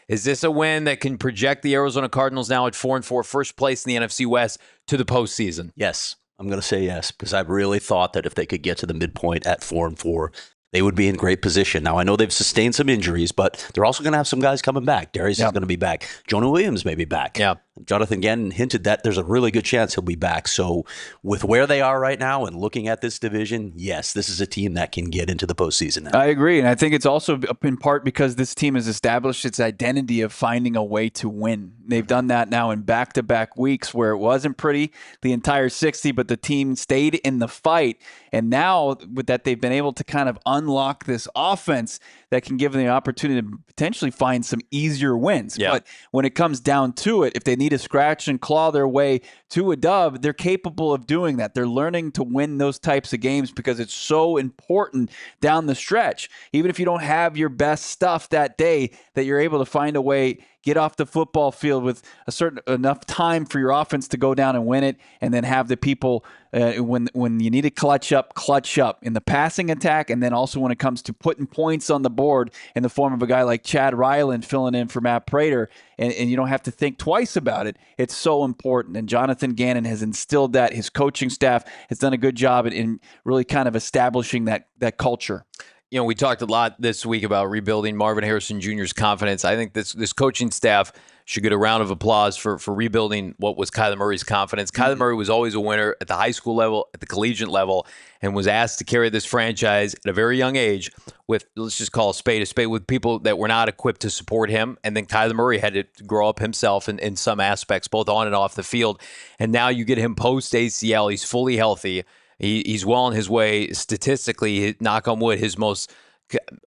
Is this a win that can project the Arizona Cardinals now at 4-4, first place in the NFC West to the postseason? Yes, I'm going to say yes, because I really thought that if they could get to the midpoint at 4-4, they would be in great position. Now, I know they've sustained some injuries, but they're also going to have some guys coming back. Darius is going to be back. Jonah Williams may be back. Yeah. Jonathan Gannon hinted that there's a really good chance he'll be back. So with where they are right now and looking at this division, yes, this is a team that can get into the postseason now. I agree. And I think it's also in part because this team has established its identity of finding a way to win. They've done that now in back-to-back weeks where it wasn't pretty the entire 60, but the team stayed in the fight. And now with that, they've been able to kind of unlock this offense that can give them the opportunity to potentially find some easier wins. Yeah. But when it comes down to it, if they need to scratch and claw their way to a dub, they're capable of doing that. They're learning to win those types of games because it's so important down the stretch. Even if you don't have your best stuff that day, that you're able to find a way, get off the football field with a certain enough time for your offense to go down and win it, and then have the people when you need to clutch up in the passing attack, and then also when it comes to putting points on the board in the form of a guy like Chad Ryland filling in for Matt Prater, and you don't have to think twice about it. It's so important, and Jonathan Gannon has instilled that. His coaching staff has done a good job in really kind of establishing that culture. You know, we talked a lot this week about rebuilding Marvin Harrison Jr.'s confidence. I think this coaching staff should get a round of applause for rebuilding what was Kyler Murray's confidence. Kyler Murray was always a winner at the high school level, at the collegiate level, and was asked to carry this franchise at a very young age with, let's just call a spade, with people that were not equipped to support him. And then Kyler Murray had to grow up himself in some aspects, both on and off the field. And now you get him post-ACL. He's fully healthy. He's well on his way statistically, knock on wood, his most,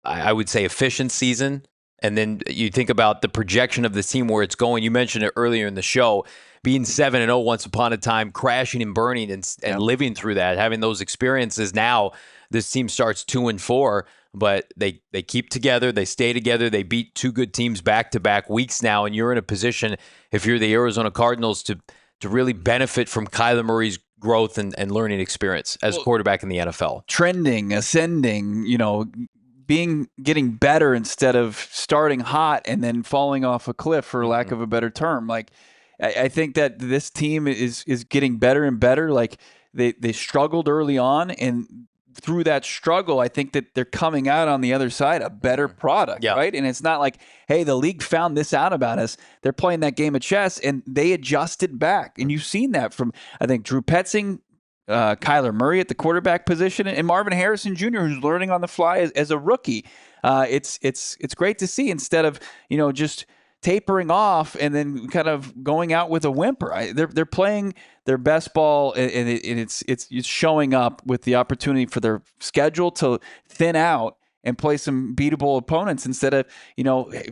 I would say, efficient season. And then you think about the projection of this team, where it's going. You mentioned it earlier in the show, being 7-0 once upon a time, crashing and burning and living through that, having those experiences. Now this team starts 2-4, but they keep together. They stay together. They beat two good teams back-to-back weeks now. And you're in a position, if you're the Arizona Cardinals, to really benefit from Kyler Murray's growth and learning experience as quarterback in the NFL. Trending, ascending, getting better instead of starting hot and then falling off a cliff, for lack of a better term. Like, I think that this team is getting better and better. Like, they struggled early on, and through that struggle, I think that they're coming out on the other side a better product, right? And it's not like, hey, the league found this out about us. They're playing that game of chess, and they adjusted back. And you've seen that from, I think, Drew Petzing, Kyler Murray at the quarterback position, and Marvin Harrison Jr., who's learning on the fly as a rookie. It's great to see, instead of just tapering off and then kind of going out with a whimper. They're playing their best ball, and it's showing up with the opportunity for their schedule to thin out and play some beatable opponents instead of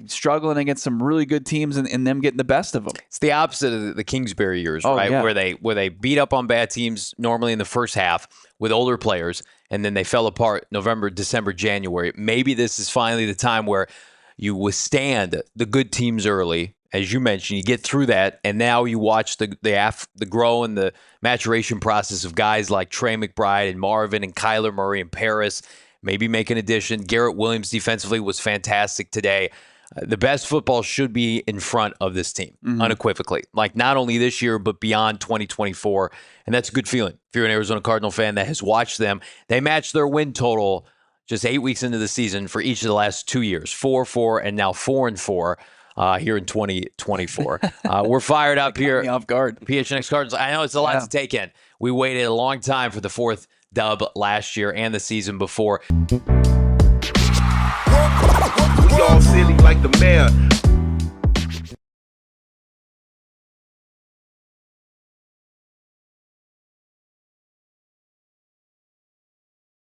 struggling against some really good teams and them getting the best of them. It's the opposite of the Kingsbury years, right? Yeah. Where they beat up on bad teams normally in the first half with older players, and then they fell apart November, December, January. Maybe this is finally the time where you withstand the good teams early. As you mentioned, you get through that, and now you watch the grow and the maturation process of guys like Trey McBride and Marvin and Kyler Murray and Paris. Maybe make an addition. Garrett Williams defensively was fantastic today. The best football should be in front of this team, unequivocally. Like, not only this year, but beyond 2024. And that's a good feeling. If you're an Arizona Cardinal fan that has watched them, they matched their win total just 8 weeks into the season for each of the last 2 years, 4-4 and now 4-4 here in 2024. We're fired up here. Me off guard. PHNX Cardinals. I know it's a lot to take in. We waited a long time for the fourth dub last year and the season before. We all silly like the mayor.